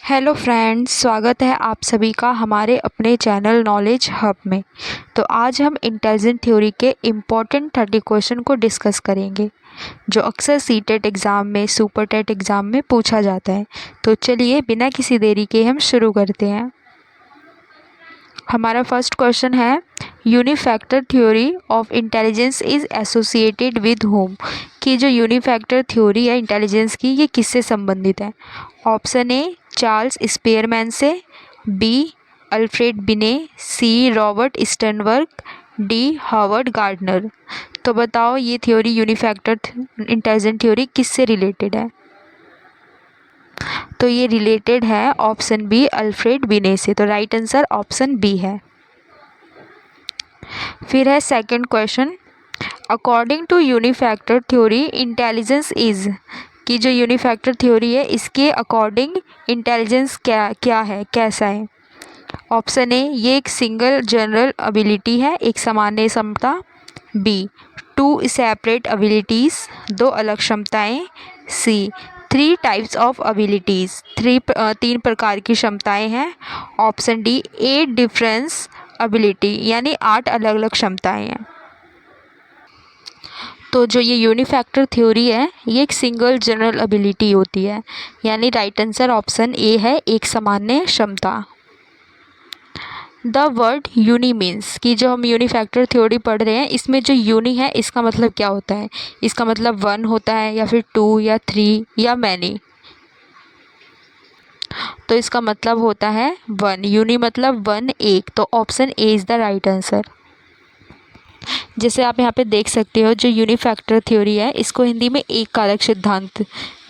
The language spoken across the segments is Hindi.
हेलो फ्रेंड्स, स्वागत है आप सभी का हमारे अपने चैनल नॉलेज हब में। तो आज हम इंटेलिजेंट थ्योरी के इम्पोर्टेंट 30 क्वेश्चन को डिस्कस करेंगे जो अक्सर सीटेट एग्ज़ाम में, सुपर टेट एग्ज़ाम में पूछा जाता है। तो चलिए बिना किसी देरी के हम शुरू करते हैं। हमारा फर्स्ट क्वेश्चन है, unifactor theory of intelligence is associated with whom. कि जो यूनिफैक्टर थ्योरी है इंटेलिजेंस की, ये किससे संबंधित है? ऑप्शन ए चार्ल्स स्पेयरमैन से, B Alfred Binet, C Robert Sternberg, D Howard Gardner. तो बताओ ये थ्योरी यूनिफैक्टर इंटेलिजेंट थ्योरी किससे रिलेटेड है? तो ये रिलेटेड है ऑप्शन बी अल्फ्रेड बिने से। तो राइट आंसर ऑप्शन बी है। फिर है second question, according to unifactor theory intelligence is. कि जो यूनिफैक्टर थ्योरी है इसके अकॉर्डिंग इंटेलिजेंस क्या क्या है, कैसा है? ऑप्शन ए ये एक सिंगल जनरल एबिलिटी है, एक सामान्य क्षमता। बी टू सेपरेट एबिलिटीज़, दो अलग क्षमताएं। C three types of abilities, तीन प्रकार की क्षमताएं हैं। ऑप्शन डी 8 डिफरेंस एबिलिटी, यानी 8 अलग अलग क्षमताएं हैं। तो जो ये यूनिफैक्टर थ्योरी है ये एक सिंगल जनरल एबिलिटी होती है, यानी राइट आंसर ऑप्शन ए है, एक सामान्य क्षमता। The word uni means. कि जो हम यूनिफैक्टर थ्योरी पढ़ रहे हैं इसमें जो यूनी है इसका मतलब क्या होता है? इसका मतलब वन होता है या फिर टू या थ्री या मैनी? तो इसका मतलब होता है वन। यूनी मतलब वन, एक। तो option A is the right answer. जैसे आप यहाँ पे देख सकते हो जो यूनिफैक्टर थ्योरी है इसको हिंदी में एक कारक सिद्धांत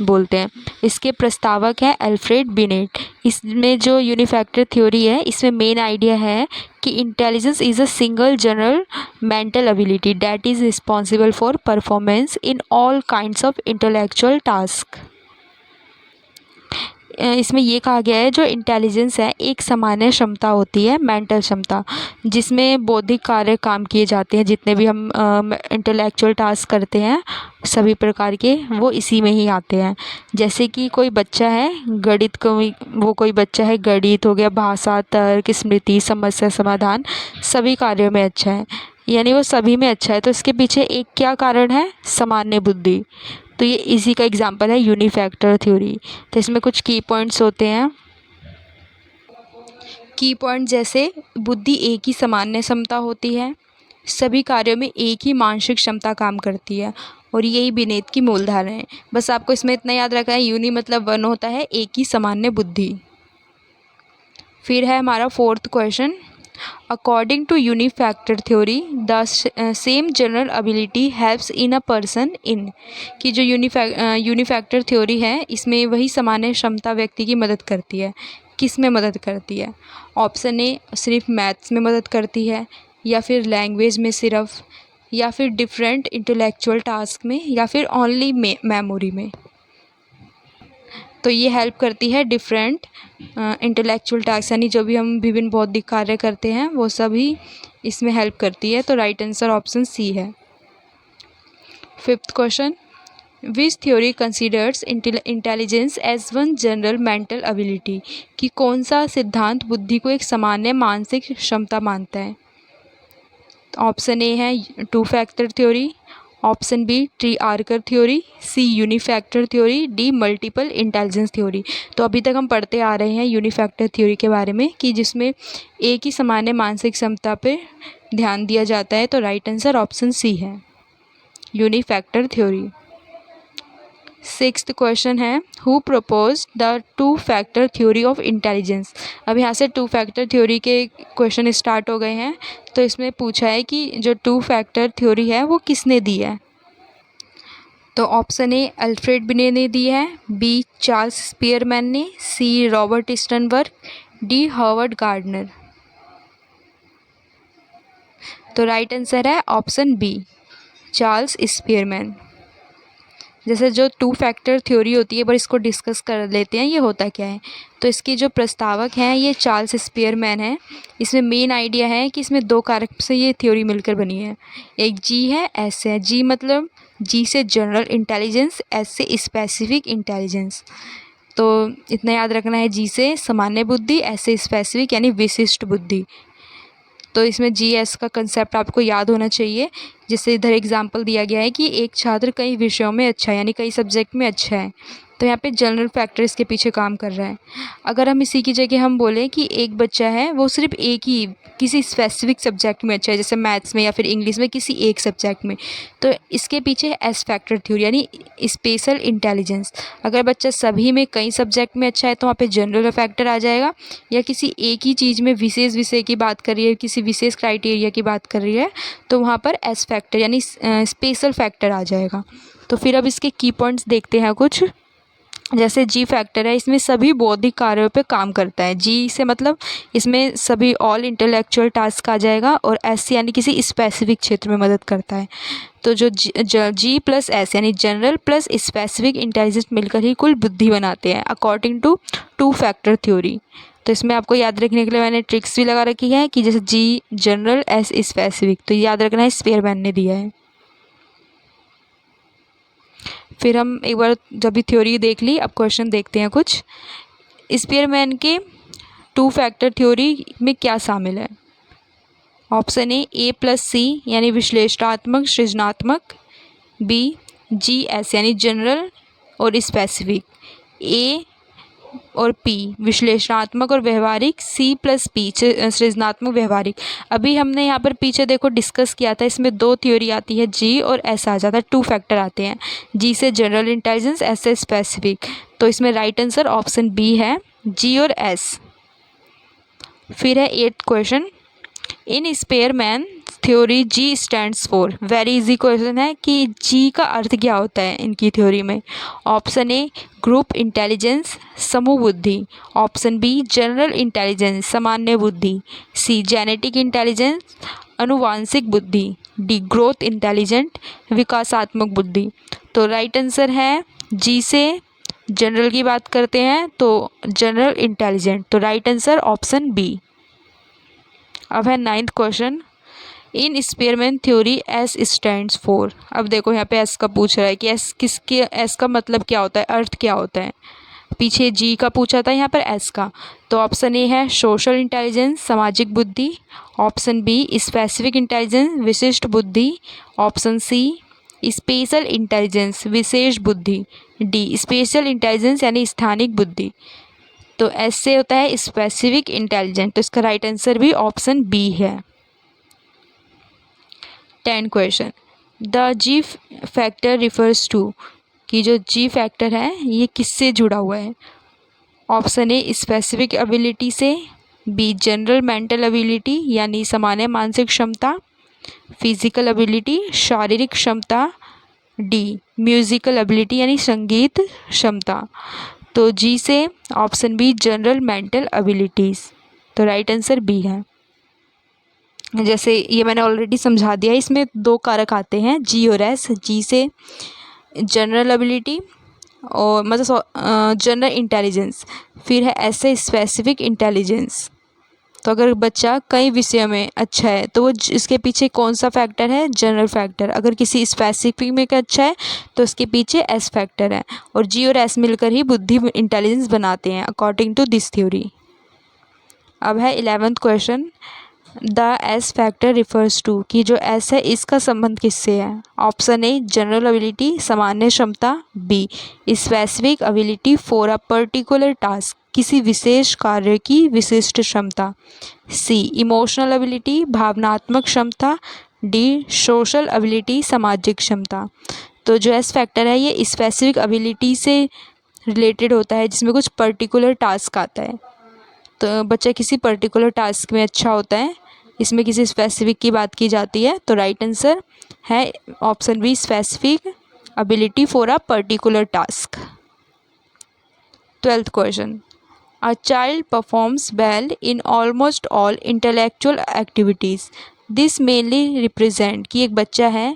बोलते हैं। इसके प्रस्तावक हैं अल्फ्रेड बिनेट। इसमें जो यूनिफैक्टर थ्योरी है इसमें मेन आइडिया है कि intelligence is a single general mental ability that is responsible for performance in all kinds of intellectual task. इसमें ये कहा गया है जो इंटेलिजेंस है एक सामान्य क्षमता होती है, मेंटल क्षमता, जिसमें बौद्धिक कार्य काम किए जाते हैं। जितने भी हम इंटेलेक्चुअल टास्क करते हैं सभी प्रकार के, वो इसी में ही आते हैं। जैसे कि कोई बच्चा है गणित को, वो कोई बच्चा है गणित हो गया, भाषा, तर्क, स्मृति, समस्या समाधान, सभी कार्यों में अच्छा है, यानी वो सभी में अच्छा है। तो इसके पीछे एक क्या कारण है? सामान्य बुद्धि। तो ये इसी का एग्जांपल है यूनिफैक्टर थ्योरी। तो इसमें कुछ की पॉइंट्स होते हैं। की पॉइंट जैसे बुद्धि एक ही सामान्य क्षमता होती है, सभी कार्यों में एक ही मानसिक क्षमता काम करती है, और यही बिनेट की मूलधारा है। बस आपको इसमें इतना याद रखना है, यूनि मतलब वन होता है, एक ही सामान्य बुद्धि। फिर है हमारा fourth question, according to unifactor theory the same general ability helps in a person in. कि जो यूनिफैक्टर थ्योरी है इसमें वही सामान्य क्षमता व्यक्ति की मदद करती है। किस में मदद करती है? ऑप्शन ए सिर्फ मैथ्स में मदद करती है, या फिर लैंग्वेज में सिर्फ, या फिर डिफरेंट इंटेलेक्चुअल टास्क में, या फिर ओनली मेमोरी में। तो ये हेल्प करती है डिफरेंट इंटेलेक्चुअल टास्क, यानी जो भी हम विभिन्न बौद्धिक कार्य करते हैं वो सभी इसमें हेल्प करती है। तो राइट आंसर ऑप्शन सी है। Fifth question, which theory considers intelligence as one general mental ability. कि कौन सा सिद्धांत बुद्धि को एक सामान्य मानसिक क्षमता मानता है? ऑप्शन ए है two factor theory, option B triarchic theory, C unifactor theory, D multiple intelligence theory. तो अभी तक हम पढ़ते आ रहे हैं यूनिफैक्टर थ्योरी के बारे में, कि जिसमें एक ही सामान्य मानसिक क्षमता पे ध्यान दिया जाता है। तो राइट आंसर ऑप्शन सी है, यूनिफैक्टर थ्योरी। सिक्स्थ क्वेश्चन है, who propose the two factor theory of intelligence. अब यहाँ से टू फैक्टर थ्योरी के क्वेश्चन स्टार्ट हो गए हैं। तो इसमें पूछा है कि जो टू फैक्टर थ्योरी है वो किसने दी है? तो ऑप्शन ए अल्फ्रेड बिने ने दी है, बी चार्ल्स स्पियरमैन ने, C Robert Sternberg, D Howard Gardner. तो राइट आंसर है ऑप्शन बी चार्ल्स स्पियरमैन। जैसे जो टू फैक्टर थ्योरी होती है, पर इसको डिस्कस कर लेते हैं ये होता क्या है। तो इसके जो प्रस्तावक हैं ये चार्ल्स स्पियरमैन है। इसमें मेन आइडिया है कि इसमें दो कारक से ये थ्योरी मिलकर बनी है, एक जी है, एस है। जी मतलब जी से जनरल इंटेलिजेंस, एस से स्पेसिफिक इंटेलिजेंस। तो इतना याद रखना है, जी से सामान्य बुद्धि, एस से स्पेसिफिक यानी विशिष्ट बुद्धि। तो इसमें जी एस का कंसेप्ट आपको याद होना चाहिए। जैसे इधर एग्जांपल दिया गया है कि एक छात्र कई विषयों में अच्छा है, यानी कई सब्जेक्ट में अच्छा है, तो यहाँ पे जनरल फैक्टर इसके पीछे काम कर रहा है। अगर हम इसी की जगह हम बोलें कि एक बच्चा है वो सिर्फ एक ही किसी स्पेसिफिक सब्जेक्ट में अच्छा है, जैसे मैथ्स में या फिर इंग्लिश में किसी एक सब्जेक्ट में, तो इसके पीछे एस फैक्टर थ्योरी यानी स्पेशल इंटेलिजेंस। अगर बच्चा सभी में कई सब्जेक्ट में अच्छा है तो वहाँ पे जनरल फैक्टर आ जाएगा, या किसी एक ही चीज़ में विशेष विषय की बात कर रही है, किसी विशेष क्राइटेरिया की बात कर रही है, तो वहाँ पर एस फैक्टर यानी स्पेशल फैक्टर आ जाएगा। तो फिर अब इसके की पॉइंट्स देखते हैं कुछ। जैसे जी फैक्टर है, इसमें सभी बौद्धिक कार्यों पे काम करता है। जी से मतलब इसमें सभी ऑल इंटेलेक्चुअल टास्क आ जाएगा, और एस यानी किसी स्पेसिफिक क्षेत्र में मदद करता है। तो जो जी प्लस एस यानी जनरल प्लस स्पेसिफिक इंटेलिजेंस मिलकर ही कुल बुद्धि बनाते हैं, according to two factor theory. तो इसमें आपको याद रखने के लिए मैंने ट्रिक्स भी लगा रखी है कि जैसे जी जनरल, एस स्पेसिफिक, तो याद रखना है, स्पेयरमैन ने दिया है। फिर हम एक बार जब भी थ्योरी देख ली, अब क्वेश्चन देखते हैं कुछ। स्पेयरमैन के टू फैक्टर थ्योरी में क्या शामिल है? ऑप्शन ए प्लस सी यानी विश्लेषणात्मक सृजनात्मक, बी जी एस यानी जनरल और स्पेसिफिक, ए और पी विश्लेषणात्मक और व्यवहारिक, सी प्लस पी सृजनात्मक व्यवहारिक। अभी हमने यहाँ पर पीछे देखो डिस्कस किया था, इसमें दो थ्योरी आती है, जी और एस आ जाता है, टू फैक्टर आते हैं, जी से जनरल इंटेलिजेंस, एस से स्पेसिफिक। तो इसमें राइट आंसर ऑप्शन बी है, जी और एस। फिर है 8th question, in Spearman theory ji stands for. Very easy question है कि जी का अर्थ क्या होता है इनकी थ्योरी में। ऑप्शन ए ग्रुप इंटेलिजेंस समूह बुद्धि, ऑप्शन बी जनरल इंटेलिजेंस सामान्य बुद्धि, सी जेनेटिक इंटेलिजेंस अनुवांशिक बुद्धि, डी ग्रोथ इंटेलिजेंट विकासात्मक बुद्धि। तो राइट आंसर है, जी से जनरल की बात करते हैं तो जनरल इंटेलिजेंट, तो राइट आंसर ऑप्शन बी। अब है 9th question, in Spearman theory S stands for. अब देखो यहाँ पे एस का पूछ रहा है कि एस किसके, एस का मतलब क्या होता है, अर्थ क्या होता है। पीछे जी का पूछा था, यहाँ पर एस का। तो ऑप्शन ए है सोशल इंटेलिजेंस सामाजिक बुद्धि, ऑप्शन बी स्पेसिफिक इंटेलिजेंस विशिष्ट बुद्धि, ऑप्शन सी स्पेशल इंटेलिजेंस विशेष बुद्धि, डी स्पेशल इंटेलिजेंस यानी स्थानिक बुद्धि। तो एस से होता है स्पेसिफिक इंटेलिजेंस, तो इसका राइट आंसर भी ऑप्शन बी है। 10 question, the G factor refers to, कि जो जी फैक्टर है ये किससे जुड़ा हुआ है। ऑप्शन ए स्पेसिफिक एबिलिटी से, बी जनरल मेंटल एबिलिटी यानी सामान्य मानसिक क्षमता, फिजिकल एबिलिटी शारीरिक क्षमता, डी म्यूजिकल एबिलिटी यानी संगीत क्षमता। तो जी से option B general mental abilities, तो राइट आंसर बी है। जैसे ये मैंने ऑलरेडी समझा दिया, इसमें दो कारक आते हैं जी और एस। जी से जनरल एबिलिटी और मतलब जनरल इंटेलिजेंस, फिर है एस से स्पेसिफिक इंटेलिजेंस। तो अगर बच्चा कई विषयों में अच्छा है तो वो इसके पीछे कौन सा फैक्टर है, जनरल फैक्टर। अगर किसी स्पेसिफिक में अच्छा है तो उसके पीछे एस फैक्टर है, और जी और एस मिलकर ही बुद्धि इंटेलिजेंस बनाते हैं अकॉर्डिंग टू दिस थ्योरी। अब है 11th question, the S factor refers to, कि जो एस है इसका संबंध किससे है। ऑप्शन ए जनरल एबिलिटी सामान्य क्षमता, be specific ability for a particular task किसी विशेष कार्य की विशिष्ट क्षमता, सी इमोशनल एबिलिटी भावनात्मक क्षमता, डी सोशल एबिलिटी सामाजिक क्षमता। तो जो एस फैक्टर है ये स्पेसिफिक एबिलिटी से रिलेटेड होता है, जिसमें कुछ पर्टिकुलर टास्क आता है। तो बच्चा किसी पर्टिकुलर टास्क में अच्छा होता है, इसमें किसी स्पेसिफिक की बात की जाती है, तो राइट आंसर है option be specific ability for a particular task. 12th question, a child performs well in almost all intellectual activities, this mainly represent, कि एक बच्चा है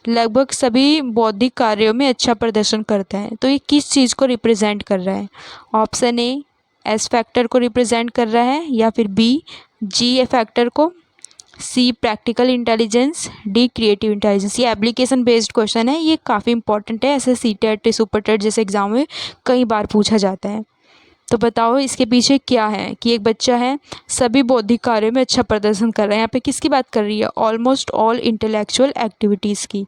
लगभग सभी बौद्धिक कार्यों में अच्छा प्रदर्शन करता है, तो ये किस चीज़ को रिप्रेजेंट कर रहा है। ऑप्शन ए एस फैक्टर को रिप्रेजेंट कर रहा है, या फिर बी जी ए फैक्टर को, C practical intelligence, D creative intelligence. ये एप्लीकेशन बेस्ड क्वेश्चन है, ये काफ़ी इंपॉर्टेंट है, ऐसे सी टेट सुपर टेट जैसे एग्जाम में कई बार पूछा जाता है। तो बताओ इसके पीछे क्या है कि एक बच्चा है सभी बौद्धिक कार्यों में अच्छा प्रदर्शन कर रहा है। यहाँ पे किसकी बात कर रही है? ऑलमोस्ट ऑल इंटेलेक्चुअल एक्टिविटीज़ की।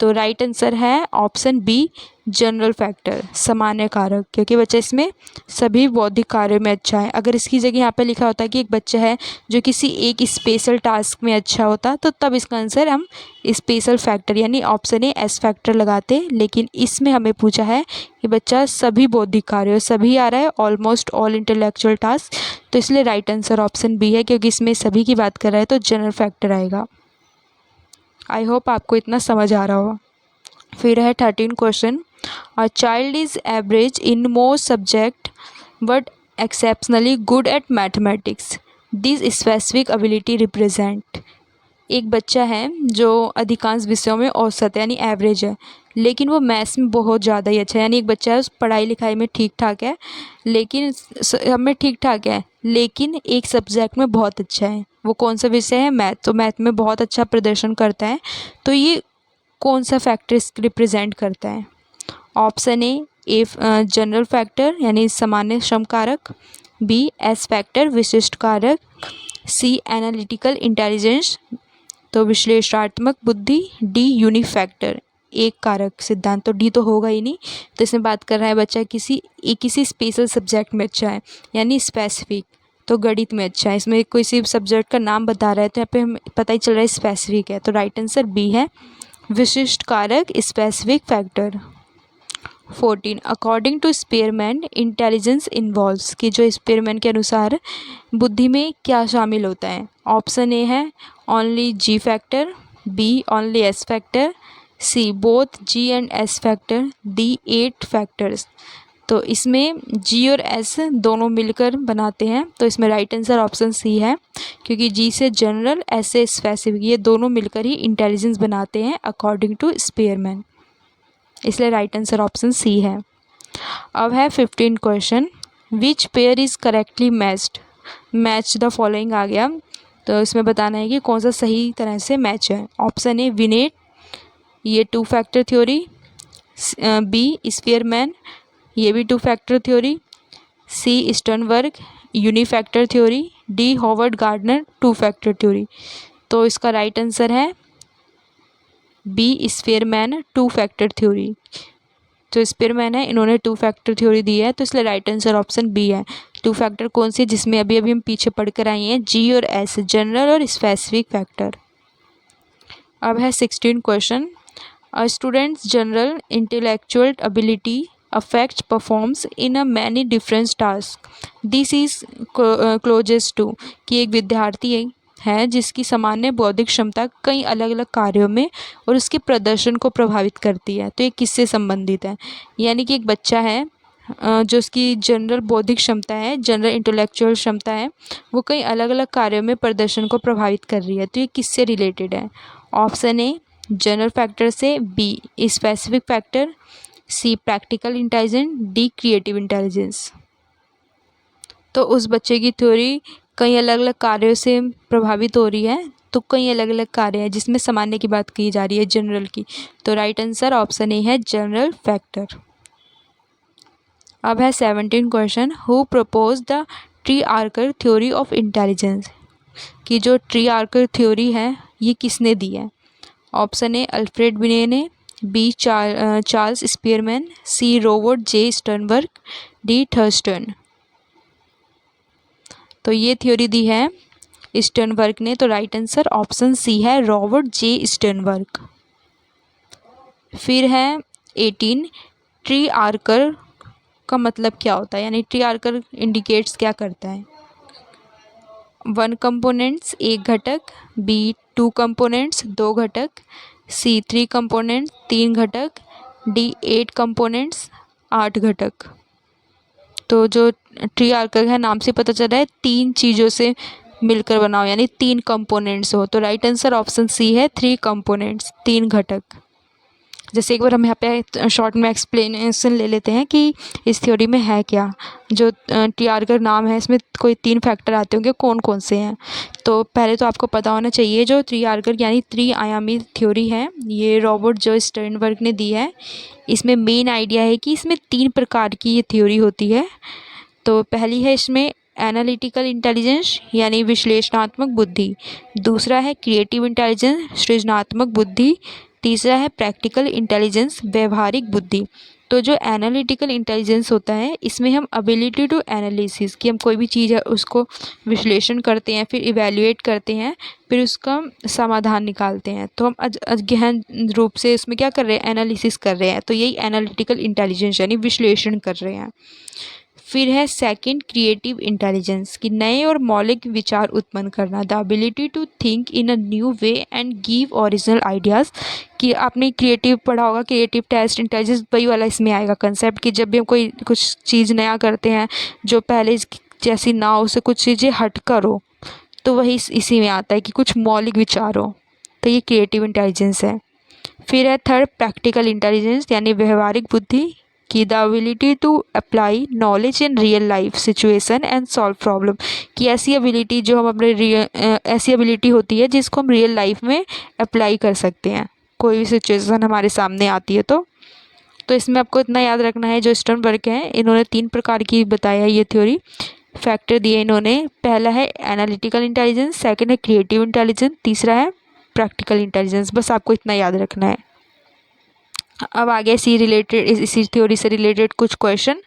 तो राइट आंसर है ऑप्शन बी, जनरल फैक्टर, सामान्य कारक, क्योंकि बच्चा इसमें सभी बौद्धिक कार्यों में अच्छा है। अगर इसकी जगह यहाँ पे लिखा होता है कि एक बच्चा है जो किसी एक स्पेशल टास्क में अच्छा होता, तो तब इसका आंसर हम स्पेशल फैक्टर यानी ऑप्शन ए एस फैक्टर लगाते। लेकिन इसमें हमें पूछा है कि बच्चा सभी बौद्धिक कार्यों, सभी आ रहा है, ऑलमोस्ट ऑल इंटेलेक्चुअल टास्क, तो इसलिए राइट आंसर ऑप्शन बी है, क्योंकि इसमें सभी की बात कर रहा है तो जनरल फैक्टर आएगा। आई होप आपको इतना समझ आ रहा हो। फिर है 13 question. A child is average in most subject but exceptionally good at mathematics, this specific ability represent. एक बच्चा है जो अधिकांश विषयों में औसत यानी एवरेज है, लेकिन वो मैथ्स में बहुत ज़्यादा ही अच्छा है। यानी एक बच्चा है उस पढ़ाई लिखाई में ठीक ठाक है, लेकिन हमें ठीक ठाक है, लेकिन एक सब्जेक्ट में बहुत अच्छा है। वो कौन सा विषय है? मैथ। तो मैथ में बहुत अच्छा प्रदर्शन करता है। तो ये कौन सा फैक्टर रिप्रेजेंट करता है? ऑप्शन ए जनरल फैक्टर यानी सामान्य श्रम कारक, बी एस फैक्टर विशिष्ट कारक, सी एनालिटिकल इंटेलिजेंस तो विश्लेषणात्मक बुद्धि, डी यूनिक फैक्टर एक कारक सिद्धांत। तो डी तो होगा ही नहीं। तो इसमें बात कर रहा है बच्चा किसी स्पेशल सब्जेक्ट में अच्छा है यानी स्पेसिफिक, तो गणित में अच्छा है। इसमें किसी सब्जेक्ट का नाम बता रहा है तो यहाँ पे हमें पता ही चल रहा है स्पेसिफिक है। तो राइट आंसर बी है, विशिष्ट कारक specific factor. 14 according to Spearman intelligence involves, कि जो स्पीयरमैन के अनुसार बुद्धि में क्या शामिल होता है? ऑप्शन ए है only G factor, B only S factor, C both G and S factor, D 8 factors. तो इसमें जी और एस दोनों मिलकर बनाते हैं, तो इसमें राइट आंसर ऑप्शन सी है, क्योंकि जी से जनरल, एस से स्पेसिफिक, ये दोनों मिलकर ही इंटेलिजेंस बनाते हैं अकॉर्डिंग टू स्पीयरमैन, इसलिए राइट आंसर ऑप्शन सी है। अब है 15 question. Which pair is correctly matched, match the following आ गया। तो इसमें बताना है कि कौन सा सही तरह से मैच है। ऑप्शन ए विनेट, ये 2 फैक्टर थ्योरी, बी स्पीयरमैन, ये भी 2 factor theory, C Sternberg unifactor theory, D Howard Gardner 2 factor theory. तो इसका राइट आंसर है बी स्पीयरमैन 2 फैक्टर थ्योरी। जो स्पीयरमैन है इन्होंने 2 फैक्टर थ्योरी दी है, तो इसलिए राइट आंसर ऑप्शन बी है। 2 फैक्टर कौन सी, जिसमें अभी अभी हम पीछे पढ़ कर आए हैं, जी और एस, जनरल और स्पेसिफिक फैक्टर। अब है 16 question. A students general intellectual ability affects performs in a many different task, this is closest to, कि एक विद्यार्थी है जिसकी सामान्य बौद्धिक क्षमता कई अलग अलग कार्यों में और उसके प्रदर्शन को प्रभावित करती है। तो ये किससे संबंधित है? यानी कि एक बच्चा है जो उसकी जनरल बौद्धिक क्षमता है, जनरल इंटेलेक्चुअल क्षमता है, वो कई अलग अलग कार्यों में प्रदर्शन को प्रभावित कर रही है। तो ये किससे रिलेटेड है? ऑप्शन ए जनरल फैक्टर से, B specific factor, C practical intelligence, D creative intelligence. तो उस बच्चे की थ्योरी कई अलग अलग कार्यों से प्रभावित हो रही है, तो कई अलग अलग कार्य हैं जिसमें सामान्य की बात की जा रही है, जनरल की। तो राइट आंसर ऑप्शन ए है जनरल फैक्टर। अब है 17 question. Who propose the triarchic theory of intelligence, कि जो ट्री आर्कर थ्योरी है ये किसने दी है? ऑप्शन ए अल्फ्रेड बिने ने, B Charles Spearman, C Robert J Sternberg, D Thurstone. तो ये थ्योरी दी है स्टर्नबर्ग ने, तो राइट आंसर ऑप्शन सी है रॉबर्ट जे स्टर्नबर्ग। फिर है 18 ट्री आर्कर का मतलब क्या होता है, यानी ट्री आर्कर इंडिकेट्स क्या करता है? 1 कंपोनेंट्स 1 घटक, बी 2 कंपोनेंट्स 2 घटक, सी 3 कंपोनेंट्स 3 घटक, डी 8 कंपोनेंट्स 8 घटक। तो जो ट्री आर्कर है नाम से पता चल रहा है 3 चीज़ों से मिलकर बना हो, यानी 3 कंपोनेंट्स हो। तो राइट आंसर ऑप्शन सी है 3 कंपोनेंट्स 3 घटक। जैसे एक बार हम यहाँ पे शॉर्ट में एक्सप्लेनेशन ले लेते हैं कि इस थ्योरी में है क्या। जो टी आर्गर नाम है इसमें कोई 3 फैक्टर आते होंगे, कौन कौन से हैं। तो पहले तो आपको पता होना चाहिए जो टी आर्गर यानी त्रिआयामी थ्योरी है ये रॉबर्ट जो स्टर्नबर्ग ने दी है। इसमें मेन आइडिया है कि इसमें 3 प्रकार की ये थ्योरी होती है। तो पहली है इसमें एनालिटिकल इंटेलिजेंस यानी विश्लेषणात्मक बुद्धि, दूसरा है क्रिएटिव इंटेलिजेंस सृजनात्मक बुद्धि, तीसरा है प्रैक्टिकल इंटेलिजेंस व्यवहारिक बुद्धि। तो जो एनालिटिकल इंटेलिजेंस होता है इसमें हम एबिलिटी टू एनालिसिस कि हम कोई भी चीज़ है उसको विश्लेषण करते हैं, फिर इवैल्यूएट करते हैं, फिर उसका समाधान निकालते हैं। तो हम गहन रूप से इसमें क्या कर रहे हैं, एनालिसिस कर रहे हैं। तो यही एनालिटिकल इंटेलिजेंस यानी विश्लेषण कर रहे हैं। फिर है सेकंड क्रिएटिव इंटेलिजेंस कि नए और मौलिक विचार उत्पन्न करना, the ability to think in a new way and give original ideas. कि आपने क्रिएटिव पढ़ा होगा, क्रिएटिव टेस्ट इंटेलिजेंस वही वाला इसमें आएगा कंसेप्ट कि जब भी हम कोई कुछ चीज़ नया करते हैं जो पहले जैसी ना हो, उससे कुछ चीज़ें हट कर हो, तो वही इसी में आता है कि कुछ मौलिक विचार हो। तो ये क्रिएटिव इंटेलिजेंस है। फिर है थर्ड प्रैक्टिकल इंटेलिजेंस यानी व्यवहारिक बुद्धि कि the ability to apply knowledge in real life situation and solve problem. कि ऐसी एबिलिटी जो हम अपने ऐसी एबिलिटी होती है जिसको हम रियल लाइफ में अप्लाई कर सकते हैं, कोई भी सिचुएशन हमारे सामने आती है तो इसमें आपको इतना याद रखना है जो स्टर्नबर्ग हैं इन्होंने 3 प्रकार की बताया है ये थ्योरी, फैक्टर दिए इन्होंने। पहला है एनालिटिकल इंटेलिजेंस, सेकंड है क्रिएटिव इंटेलिजेंस, तीसरा है प्रैक्टिकल इंटेलिजेंस। बस आपको इतना याद रखना है। अब आगे इसी थ्योरी से रिलेटेड कुछ question.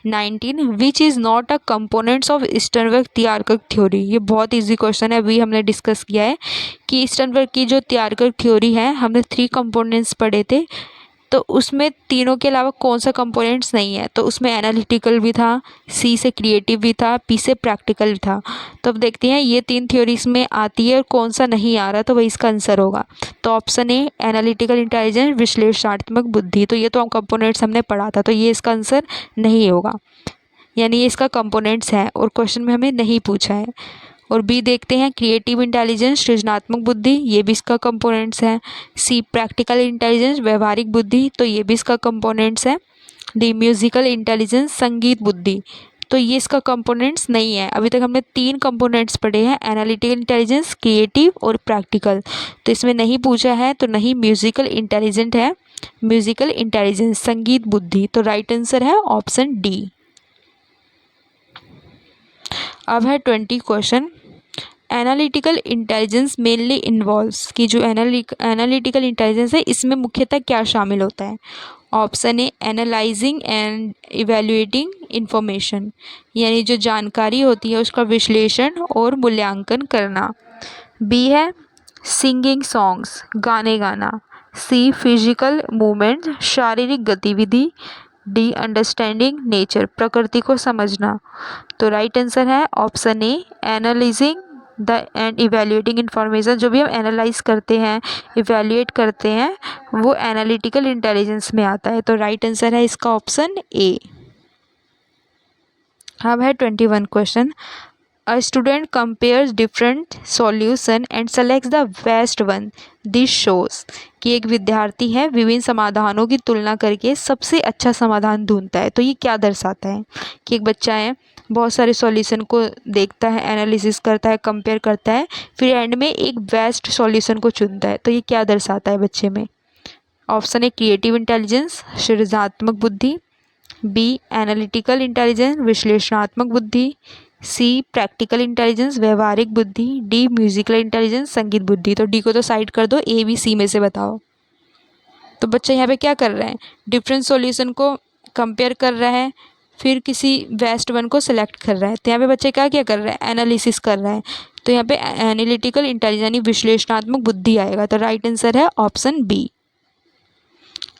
19 which is not a components of Sternberg triarchic theory. ये बहुत इजी क्वेश्चन है, अभी हमने डिस्कस किया है कि स्टर्नबर्ग की जो तियारकर थ्योरी है हमने 3 कंपोनेंट्स पढ़े थे, तो उसमें तीनों के अलावा कौन सा कंपोनेंट्स नहीं है। तो उसमें एनालिटिकल भी था, सी से क्रिएटिव भी था, पी से प्रैक्टिकल भी था। तो अब देखते हैं ये 3 थ्योरीज में आती है और कौन सा नहीं आ रहा, तो वही इसका आंसर होगा। तो ऑप्शन ए एनालिटिकल इंटेलिजेंस विश्लेषणात्मक बुद्धि, तो ये तो हम कंपोनेंट्स हमने पढ़ा था, तो ये इसका आंसर नहीं होगा, यानी ये इसका कंपोनेंट्स है और क्वेश्चन में हमें नहीं पूछा है। और बी देखते हैं क्रिएटिव इंटेलिजेंस सृजनात्मक बुद्धि, ये भी इसका कंपोनेंट्स है। सी प्रैक्टिकल इंटेलिजेंस व्यवहारिक बुद्धि, तो ये भी इसका कंपोनेंट्स है। डी म्यूजिकल इंटेलिजेंस संगीत बुद्धि, तो ये इसका कंपोनेंट्स नहीं है। अभी तक हमने 3 कंपोनेंट्स पढ़े हैं, एनालिटिकल इंटेलिजेंस, क्रिएटिव और प्रैक्टिकल। तो इसमें नहीं पूछा है, तो नहीं म्यूजिकल इंटेलिजेंट है, म्यूजिकल इंटेलिजेंस संगीत बुद्धि। तो राइट आंसर है ऑप्शन डी। अब है 20 question. Analytical intelligence mainly involves कि जो एनालिटिकल इंटेलिजेंस है इसमें मुख्यतः क्या शामिल होता है। Option A analysing and evaluating information, यानी जो जानकारी होती है उसका विश्लेषण और मूल्यांकन करना। बी है सिंगिंग सॉन्ग्स गाने गाना। सी फिजिकल मूवमेंट शारीरिक गतिविधि। डी अंडरस्टैंडिंग नेचर प्रकृति को समझना। तो राइट आंसर है option A analysing the end evaluating information. जो भी हम एनालाइज करते हैं, इवैल्यूएट करते हैं, वो एनालिटिकल इंटेलिजेंस में आता है। तो राइट आंसर है इसका ऑप्शन ए। अब है 21 question. A student compares different solution and selects the best one, this shows कि एक विद्यार्थी है विभिन्न समाधानों की तुलना करके सबसे अच्छा समाधान ढूंढता है। तो ये क्या दर्शाता है कि एक बच्चा है बहुत सारे सॉल्यूशन को देखता है, एनालिसिस करता है, कंपेयर करता है, फिर एंड में एक बेस्ट सॉल्यूशन को चुनता है। तो ये क्या दर्शाता है बच्चे में। ऑप्शन ए क्रिएटिव इंटेलिजेंस सृजनात्मक बुद्धि, बी एनालिटिकल इंटेलिजेंस विश्लेषणात्मक बुद्धि, सी प्रैक्टिकल इंटेलिजेंस व्यवहारिक बुद्धि, डी म्यूजिकल इंटेलिजेंस संगीत बुद्धि। तो डी को तो साइड कर दो, ए बी सी में से बताओ। तो बच्चा यहाँ पे क्या कर रहा है, डिफरेंट सॉल्यूशन को कंपेयर कर रहा है, फिर किसी बेस्ट वन को सिलेक्ट कर रहा है। तो यहाँ पे बच्चे क्या क्या कर रहा है, एनालिसिस कर रहा है। तो यहाँ पे एनालिटिकल इंटेलिजेंस यानी विश्लेषणात्मक बुद्धि आएगा। तो राइट आंसर है ऑप्शन बी।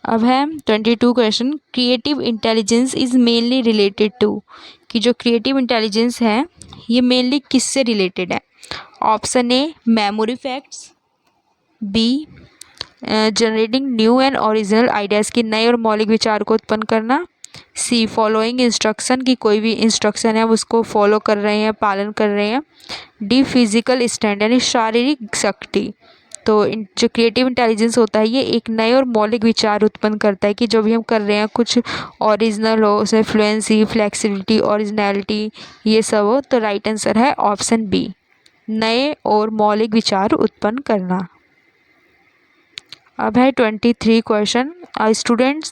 अब है 22 क्वेश्चन। Creative intelligence is mainly related to कि जो क्रिएटिव इंटेलिजेंस है ये मेनली किससे रिलेटेड है। Option A memory facts, B generating new and original ideas की नए और मौलिक विचार को उत्पन्न करना, सी फॉलोइंग इंस्ट्रक्शन की कोई भी इंस्ट्रक्शन है उसको फॉलो कर रहे हैं, पालन कर रहे हैं, डी फिजिकल स्टैंड यानी शारीरिक शक्ति। तो जो क्रिएटिव इंटेलिजेंस होता है ये एक नए और मौलिक विचार उत्पन्न करता है कि जो भी हम कर रहे हैं कुछ ओरिजिनल हो, उसमें फ्लुएंसी, फ्लेक्सिबिलिटी, ओरिजिनलिटी ये सब हो। तो राइट आंसर है ऑप्शन बी, नए और मौलिक विचार उत्पन्न करना। अब है 23 क्वेश्चन। A student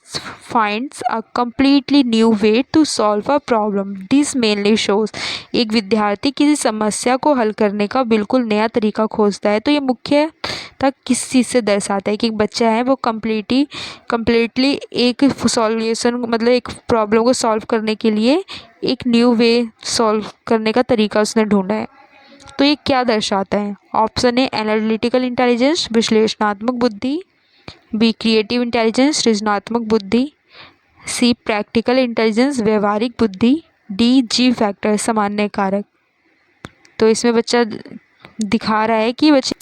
finds a completely new way to solve a problem, this mainly shows. एक विद्यार्थी किसी समस्या को हल करने का बिल्कुल नया तरीका खोजता है। तो ये मुख्यतः किस चीज़ से दर्शाता है कि एक बच्चा है वो कम्प्लीटली एक सॉल्यूशन मतलब एक प्रॉब्लम को सॉल्व करने के लिए एक न्यू वे सॉल्व करने का तरीका उसने ढूंढा है। तो ये क्या दर्शाता है? ऑप्शन ए एनालिटिकल इंटेलिजेंस, विश्लेषणात्मक बुद्धि, बी क्रिएटिव इंटेलिजेंस, सृजनात्मक बुद्धि, सी प्रैक्टिकल इंटेलिजेंस, व्यवहारिक बुद्धि, डी जी फैक्टर, सामान्य कारक। तो इसमें बच्चा दिखा रहा है कि बच्चे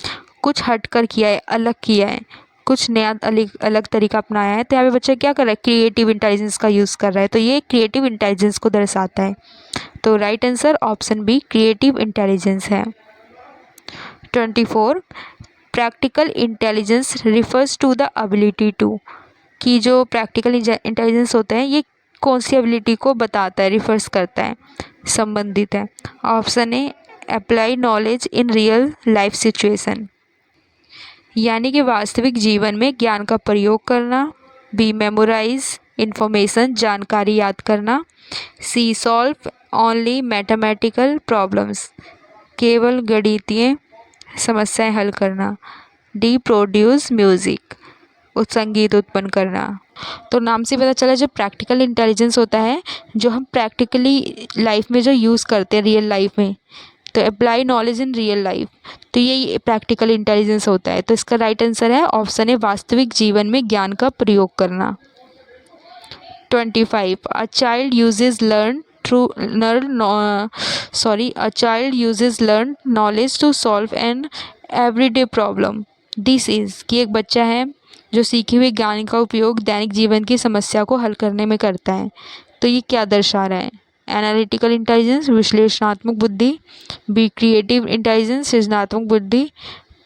कुछ हट कर किया है, अलग किया है, कुछ नया अलग तरीका अपनाया है। तो यहाँ पे बच्चा क्या कर रहा है? क्रिएटिव इंटेलिजेंस का यूज़ कर रहा है। तो ये क्रिएटिव इंटेलिजेंस को दर्शाता है। तो right answer option B creative intelligence है। 24 practical intelligence refers to the ability to, कि जो प्रैक्टिकल इंटेलिजेंस होता है ये कौन सी एबिलिटी को बताता है, रिफर्स करता है, संबंधित है? Option A apply knowledge in real life situation, यानी कि वास्तविक जीवन में ज्ञान का प्रयोग करना, बी मेमोराइज इंफॉर्मेशन, जानकारी याद करना, सी सॉल्व ओनली मैथमेटिकल प्रॉब्लम्स, केवल गणितीय समस्याएं हल करना, डी प्रोड्यूस म्यूजिक, संगीत उत्पन्न करना। तो नाम से पता चला जो प्रैक्टिकल इंटेलिजेंस होता है जो हम प्रैक्टिकली लाइफ में जो यूज़ करते हैं रियल लाइफ में, तो apply knowledge in real life, तो ये प्रैक्टिकल इंटेलिजेंस होता है। तो इसका राइट आंसर है ऑप्शन ए वास्तविक जीवन में ज्ञान का प्रयोग करना। 25 a child uses learn knowledge to solve an everyday problem, this is, कि एक बच्चा है जो सीखे हुए ज्ञान का उपयोग दैनिक जीवन की समस्या को हल करने में करता है। तो ये क्या दर्शा रहा है? एनालिटिकल इंटेलिजेंस, विश्लेषणात्मक बुद्धि, बी क्रिएटिव इंटेलिजेंस, सृजनात्मक बुद्धि,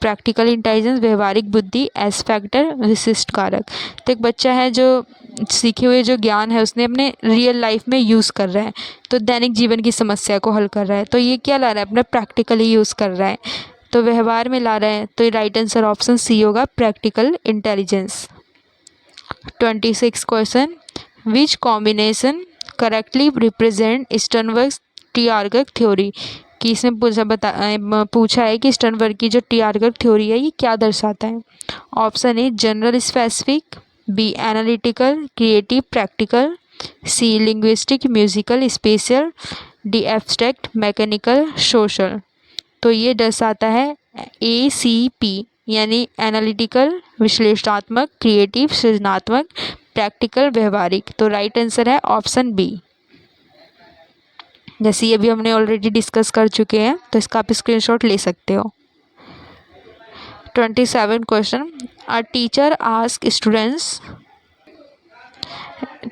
प्रैक्टिकल इंटेलिजेंस, व्यवहारिक बुद्धि, एस फैक्टर, विशिष्ट कारक। तो एक बच्चा है जो सीखे हुए जो ज्ञान है उसने अपने रियल लाइफ में यूज़ कर रहा है, तो दैनिक जीवन की समस्या को हल कर रहा है। तो ये क्या ला रहा है? अपना प्रैक्टिकली यूज़ कर रहा है, तो व्यवहार में ला रहा है। तो राइट आंसर ऑप्शन सी होगा, practical intelligence. 26 question, which combination correctly represent Sternberg triangle theory, कि इसमें पूछा है कि स्टर्नबर्ग की जो ट्रायंगल थ्योरी है ये क्या दर्शाता है? Option A general specific, B analytical creative practical, C linguistic musical spatial, D abstract mechanical social. तो ये दर्शाता है ACP, यानी एनालिटिकल विश्लेषणात्मक, क्रिएटिव सृजनात्मक, प्रैक्टिकल व्यवहारिक। तो राइट आंसर है ऑप्शन बी। जैसे ये भी हमने ऑलरेडी डिस्कस कर चुके हैं, तो इसका आप स्क्रीनशॉट ले सकते हो। 27 question, a teacher ask students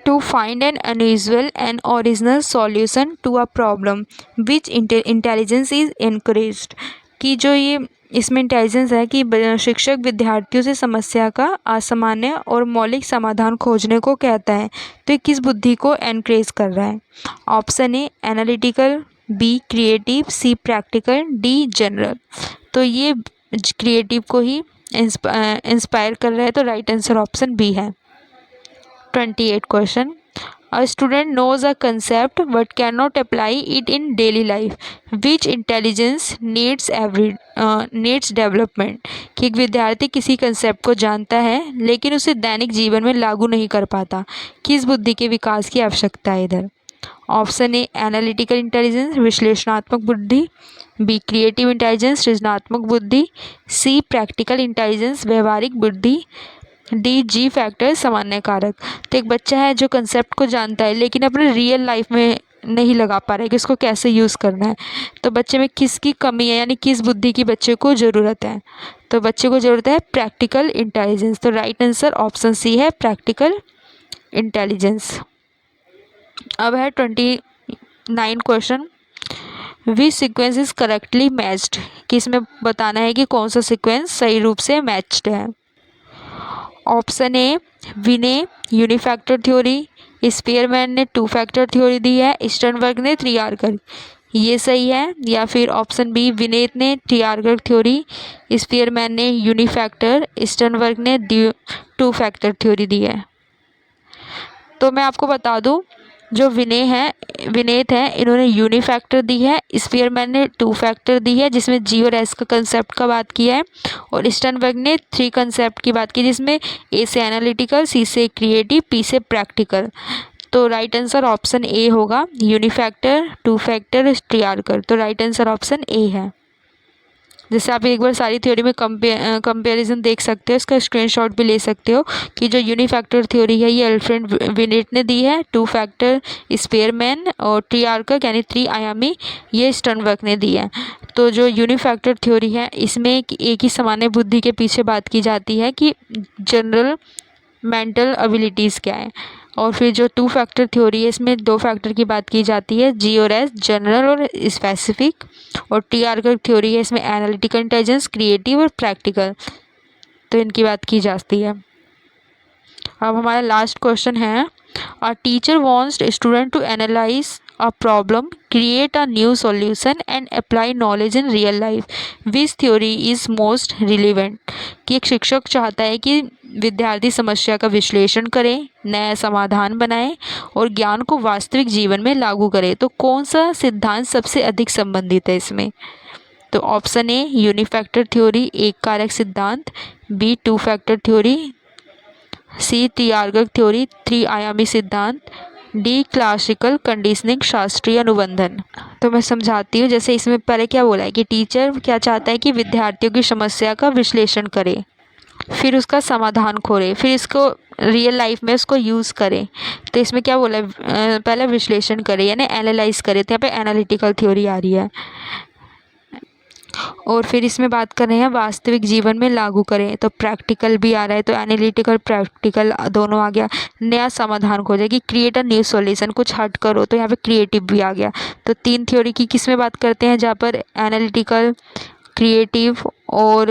to find an unusual and original solution to a problem which intelligence is encouraged, कि जो ये इसमें इंटेलिजेंस है कि शिक्षक विद्यार्थियों से समस्या का असामान्य और मौलिक समाधान खोजने को कहता है। तो ये किस बुद्धि को एनकरेज कर रहा है? Option A analytical, B creative, C practical, D general. तो ये क्रिएटिव को ही इंस्पायर कर रहा है। तो राइट आंसर ऑप्शन बी है। 28 question, a student knows a concept but cannot apply it in daily life, which intelligence needs development, कि एक विद्यार्थी किसी कंसेप्ट को जानता है लेकिन उसे दैनिक जीवन में लागू नहीं कर पाता, किस बुद्धि के विकास की आवश्यकता है इधर? ऑप्शन ए एनालिटिकल इंटेलिजेंस विश्लेषणात्मक बुद्धि, बी क्रिएटिव इंटेलिजेंस सृजनात्मक बुद्धि, सी प्रैक्टिकल इंटेलिजेंस व्यवहारिक बुद्धि, डी जी फैक्टर सामान्य कारक। तो एक बच्चा है जो कंसेप्ट को जानता है लेकिन अपने रियल लाइफ में नहीं लगा पा रहा है कि उसको कैसे यूज़ करना है। तो बच्चे में किसकी कमी है, यानी किस बुद्धि की बच्चे को ज़रूरत है? तो बच्चे को ज़रूरत है प्रैक्टिकल इंटेलिजेंस। तो राइट आंसर ऑप्शन सी है, प्रैक्टिकल इंटेलिजेंस। अब है 29 question, which sequence is correctly matched, कि इसमें बताना है कि कौन सा सीक्वेंस सही रूप से मैच्ड है। ऑप्शन ए विने यूनिफैक्टर थ्योरी, स्पीयरमैन ने 2 फैक्टर थ्योरी दी है, स्टर्नबर्ग ने 3 आर्कर, ये सही है। या फिर ऑप्शन बी विनेत ने 3 आर्कर थ्योरी, स्पीयरमैन ने यूनिफैक्टर, स्टर्नबर्ग ने 2 फैक्टर थ्योरी दी है। तो मैं आपको बता दूं, जो विनेत है इन्होंने यूनिफैक्टर दी है, स्पीयरमैन ने 2 फैक्टर दी है जिसमें जी और एस का कंसेप्ट का बात किया है, और स्टर्नबर्ग ने 3 कंसेप्ट की बात की जिसमें ए से एनालिटिकल, सी से क्रिएटिव, पी से प्रैक्टिकल। तो राइट आंसर ऑप्शन ए होगा, यूनिफैक्टर, 2 फैक्टर, 3 आर्कर। तो राइट आंसर ऑप्शन ए है। जैसे आप एक बार सारी थ्योरी में कंपैरिजन देख सकते हो, इसका स्क्रीनशॉट भी ले सकते हो कि जो यूनिफैक्टर थ्योरी है ये अल्फ्रेड विनेट ने दी है, 2 फैक्टर स्पीयरमैन, और 3 आर्कर यानी 3 आयामी ये स्टर्नबर्ग ने दी है। तो जो यूनिफैक्टर थ्योरी है इसमें एक ही सामान्य बुद्धि के पीछे बात की जाती है कि जनरल मेंटल एबिलिटीज़ क्या है, और फिर जो 2 फैक्टर थ्योरी है इसमें 2 फैक्टर की बात की जाती है, जी और एस, जनरल और स्पेसिफिक, और टी आर्कर थ्योरी है इसमें एनालिटिकल इंटेलिजेंस, क्रिएटिव और प्रैक्टिकल, तो इनकी बात की जाती है। अब हमारा लास्ट क्वेश्चन है, a teacher wants student to analyse a problem, create a new solution and apply knowledge in real life. Which theory is most relevant? कि एक शिक्षक चाहता है कि विद्यार्थी समस्या का विश्लेषण करें, नया समाधान बनाए और ज्ञान को वास्तविक जीवन में लागू करे, तो कौन सा सिद्धांत सबसे अधिक संबंधित है इसमें? तो ऑप्शन ए यूनिफैक्टर थ्योरी, एक कारक सिद्धांत, बी 2 फैक्टर थ्योरी, सी 3 आर्कर थ्योरी, 3 आयामी सिद्धांत, डी क्लासिकल कंडीशनिंग शास्त्रीय अनुबंधन। तो मैं समझाती हूँ। जैसे इसमें पहले क्या बोला है कि टीचर क्या चाहता है कि विद्यार्थियों की समस्या का विश्लेषण करे, फिर उसका समाधान खोजे, फिर इसको रियल लाइफ में उसको यूज़ करें। तो इसमें क्या बोला है, पहले विश्लेषण करे यानी एनालाइज करे, तो यहाँ पे एनालिटिकल थ्योरी आ रही है, और फिर इसमें बात कर रहे हैं वास्तविक जीवन में लागू करें, तो प्रैक्टिकल भी आ रहा है, तो एनालिटिकल प्रैक्टिकल दोनों आ गया। नया समाधान खोजे कि क्रिएट अ न्यू सॉल्यूशन, कुछ हट करो, तो यहाँ पे क्रिएटिव भी आ गया। तो 3 थ्योरी की किस में बात करते हैं, जहाँ पर एनालिटिकल, क्रिएटिव और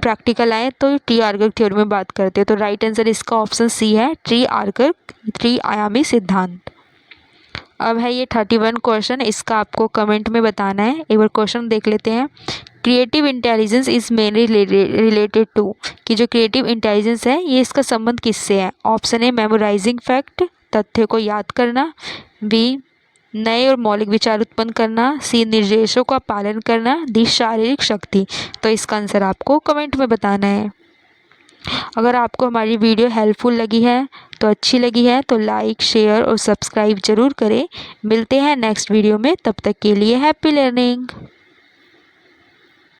प्रैक्टिकल आए तो ट्री आर्कर थ्योरी में बात करते हैं। तो राइट आंसर इसका ऑप्शन सी है, ट्री आर्कर, 3 आयामी सिद्धांत। अब है ये 31 क्वेश्चन, इसका आपको कमेंट में बताना है। एक बार क्वेश्चन देख लेते हैं। Creative intelligence is mainly related to, कि जो क्रिएटिव इंटेलिजेंस है ये इसका संबंध किससे है? ऑप्शन ए मेमोराइजिंग फैक्ट, तथ्य को याद करना, बी नए और मौलिक विचार उत्पन्न करना, सी निर्देशों का पालन करना, डी शारीरिक शक्ति। तो इसका आंसर आपको कमेंट में बताना है। अगर आपको हमारी वीडियो हेल्पफुल लगी है, तो अच्छी लगी है, तो लाइक, शेयर और सब्सक्राइब ज़रूर करें। मिलते हैं नेक्स्ट वीडियो में, तब तक के लिए हैप्पी लर्निंग।